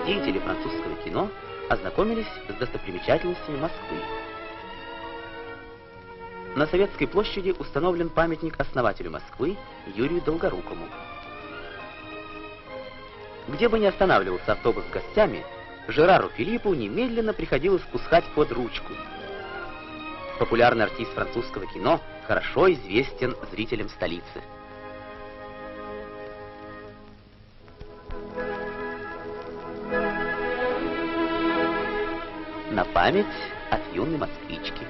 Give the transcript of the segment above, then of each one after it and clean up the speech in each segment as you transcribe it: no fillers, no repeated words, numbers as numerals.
деятели французского кино ознакомились с достопримечательностями Москвы. На Советской площади установлен памятник основателю Москвы Юрию Долгорукому. Где бы ни останавливался автобус с гостями, Жерару Филиппу немедленно приходилось пускать под ручку. Популярный артист французского кино хорошо известен зрителям столицы. На память от юной москвички.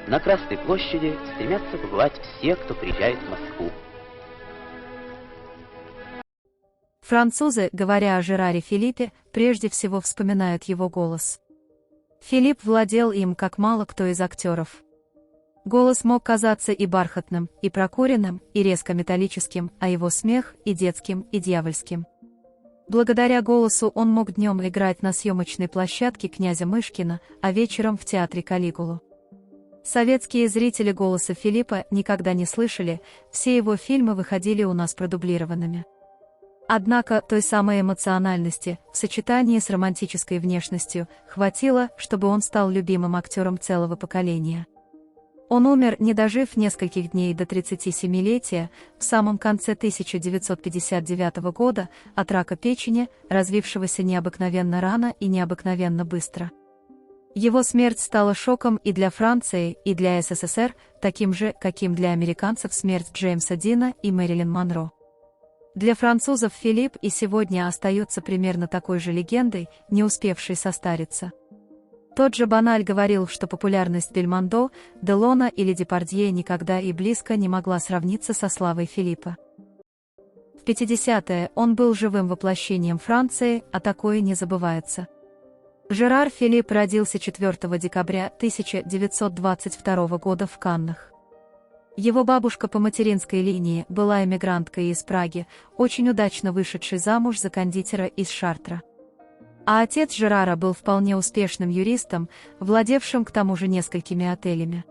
На Красной площади стремятся побывать все, кто приезжает в Москву. Французы, говоря о Жераре Филиппе, прежде всего вспоминают его голос. Филипп владел им, как мало кто из актеров. Голос мог казаться и бархатным, и прокуренным, и резко металлическим, а его смех и детским, и дьявольским. Благодаря голосу он мог днем играть на съемочной площадке князя Мышкина, а вечером в театре Калигулу. Советские зрители голоса Филиппа никогда не слышали, все его фильмы выходили у нас продублированными. Однако той самой эмоциональности, в сочетании с романтической внешностью, хватило, чтобы он стал любимым актером целого поколения. Он умер, не дожив нескольких дней до 37-летия, в самом конце 1959 года, от рака печени, развившегося необыкновенно рано и необыкновенно быстро. Его смерть стала шоком и для Франции, и для СССР, таким же, каким для американцев смерть Джеймса Дина и Мэрилин Монро. Для французов Филипп и сегодня остается примерно такой же легендой, не успевшей состариться. Тот же Бональ говорил, что популярность Бельмондо, Делона или Депардье никогда и близко не могла сравниться со славой Филиппа. В 50-е он был живым воплощением Франции, а такое не забывается. Жерар Филипп родился 4 декабря 1922 года в Каннах. Его бабушка по материнской линии была эмигранткой из Праги, очень удачно вышедшей замуж за кондитера из Шартра. А отец Жерара был вполне успешным юристом, владевшим к тому же несколькими отелями.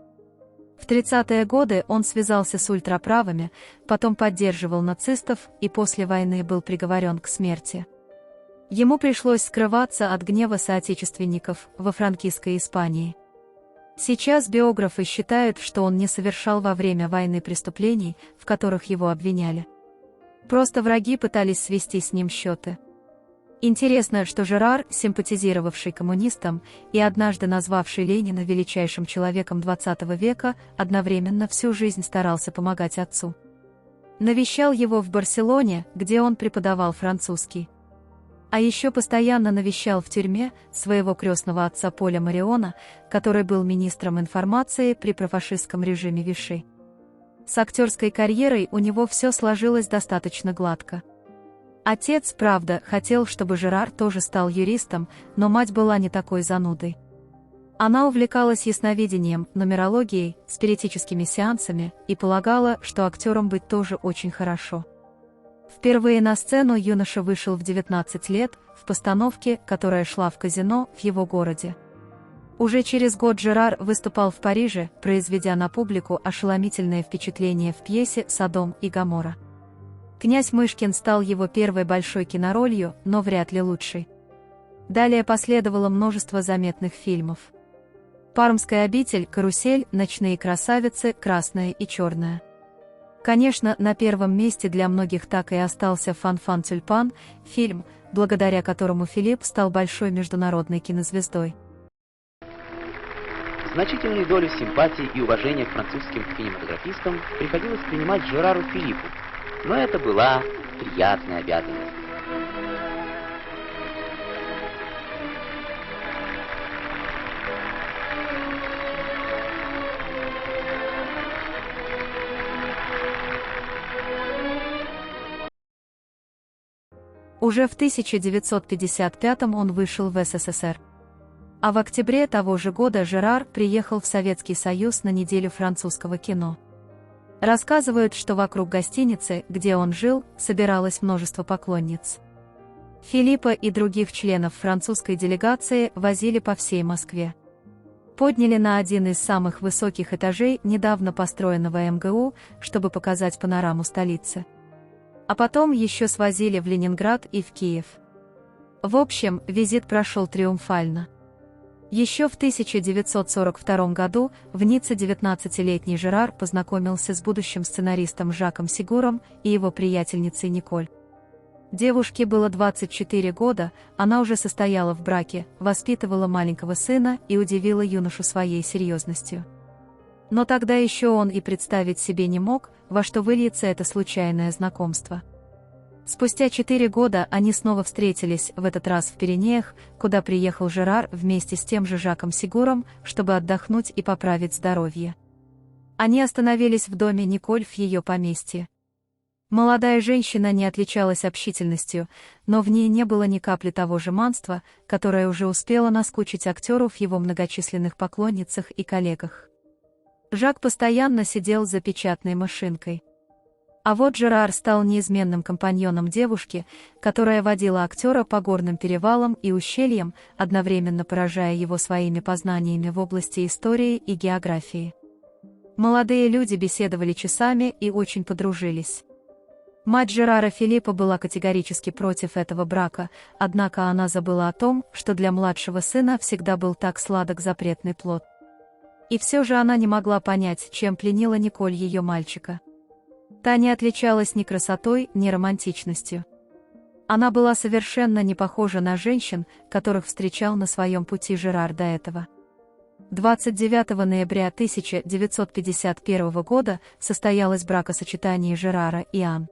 В 30-е годы он связался с ультраправыми, потом поддерживал нацистов и после войны был приговорен к смерти. Ему пришлось скрываться от гнева соотечественников во франкистской Испании. Сейчас биографы считают, что он не совершал во время войны преступлений, в которых его обвиняли. Просто враги пытались свести с ним счеты. Интересно, что Жерар, симпатизировавший коммунистам и однажды назвавший Ленина величайшим человеком XX века, одновременно всю жизнь старался помогать отцу. Навещал его в Барселоне, где он преподавал французский. А еще постоянно навещал в тюрьме своего крестного отца Поля Мариона, который был министром информации при профашистском режиме Виши. С актерской карьерой у него все сложилось достаточно гладко. Отец, правда, хотел, чтобы Жерар тоже стал юристом, но мать была не такой занудой. Она увлекалась ясновидением, нумерологией, спиритическими сеансами и полагала, что актером быть тоже очень хорошо. Впервые на сцену юноша вышел в 19 лет, в постановке, которая шла в казино в его городе. Уже через год Жерар выступал в Париже, произведя на публику ошеломительное впечатление в пьесе «Содом и Гоморра». Князь Мышкин стал его первой большой киноролью, но вряд ли лучшей. Далее последовало множество заметных фильмов. «Пармская обитель», «Карусель», «Ночные красавицы», «Красное и черное». Конечно, на первом месте для многих так и остался «Фан-фан-тюльпан», фильм, благодаря которому Филипп стал большой международной кинозвездой. Значительную долю симпатии и уважения к французским кинематографистам приходилось принимать Жерару Филиппу, но это была приятная обязанность. Уже в 1955 он вышел в СССР. А в октябре того же года Жерар приехал в Советский Союз на неделю французского кино. Рассказывают, что вокруг гостиницы, где он жил, собиралось множество поклонниц. Филиппа и других членов французской делегации возили по всей Москве. Подняли на один из самых высоких этажей недавно построенного МГУ, чтобы показать панораму столицы. А потом еще свозили в Ленинград и в Киев. В общем, визит прошел триумфально. Еще в 1942 году в Ницце 19-летний Жерар познакомился с будущим сценаристом Жаком Сигуром и его приятельницей Николь. Девушке было 24 года, она уже состояла в браке, воспитывала маленького сына и удивила юношу своей серьезностью. Но тогда еще он и представить себе не мог, во что выльется это случайное знакомство. Спустя 4 года они снова встретились, в этот раз в Пиренеях, куда приехал Жерар вместе с тем же Жаком Сигуром, чтобы отдохнуть и поправить здоровье. Они остановились в доме Николь в ее поместье. Молодая женщина не отличалась общительностью, но в ней не было ни капли того жеманства, которое уже успело наскучить актеру в его многочисленных поклонницах и коллегах. Жак постоянно сидел за печатной машинкой. А вот Жерар стал неизменным компаньоном девушки, которая водила актера по горным перевалам и ущельям, одновременно поражая его своими познаниями в области истории и географии. Молодые люди беседовали часами и очень подружились. Мать Жерара Филиппа была категорически против этого брака, однако она забыла о том, что для младшего сына всегда был так сладок запретный плод. И все же она не могла понять, чем пленила Николь ее мальчика. Та не отличалась ни красотой, ни романтичностью. Она была совершенно не похожа на женщин, которых встречал на своем пути Жерар до этого. 29 ноября 1951 года состоялось бракосочетание Жерара и Ан.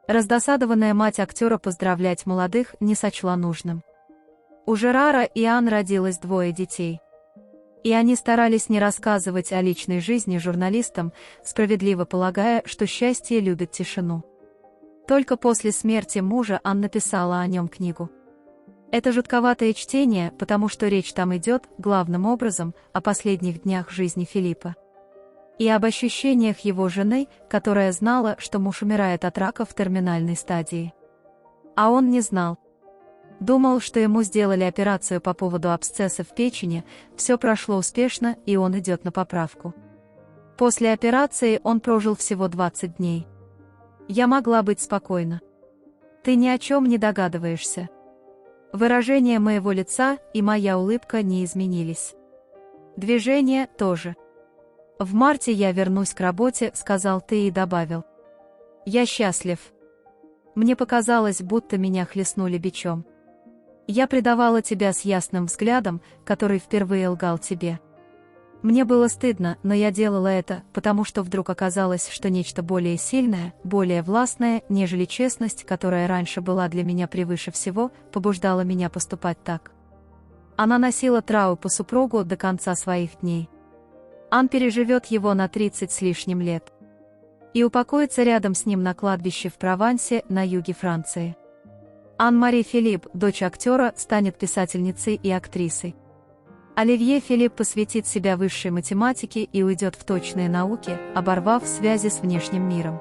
Раздосадованная мать актера поздравлять молодых не сочла нужным. У Жерара и Ан родилось 2 детей. И они старались не рассказывать о личной жизни журналистам, справедливо полагая, что счастье любит тишину. Только после смерти мужа Ан написала о нем книгу. Это жутковатое чтение, потому что речь там идет, главным образом, о последних днях жизни Филиппа. И об ощущениях его жены, которая знала, что муж умирает от рака в терминальной стадии. А он не знал. Думал, что ему сделали операцию по поводу абсцесса в печени, все прошло успешно, и он идет на поправку. После операции он прожил всего 20 дней. Я могла быть спокойна. Ты ни о чем не догадываешься. Выражение моего лица и моя улыбка не изменились. Движение тоже. В марте я вернусь к работе, сказал ты и добавил. Я счастлив. Мне показалось, будто меня хлестнули бичом. Я предавала тебя с ясным взглядом, который впервые лгал тебе. Мне было стыдно, но я делала это, потому что вдруг оказалось, что нечто более сильное, более властное, нежели честность, которая раньше была для меня превыше всего, побуждала меня поступать так. Она носила траур по супругу до конца своих дней. Ан переживет его на 30 с лишним лет. И упокоится рядом с ним на кладбище в Провансе, на юге Франции. Ан-Мари Филипп, дочь актера, станет писательницей и актрисой. Оливье Филипп посвятит себя высшей математике и уйдет в точные науки, оборвав связи с внешним миром.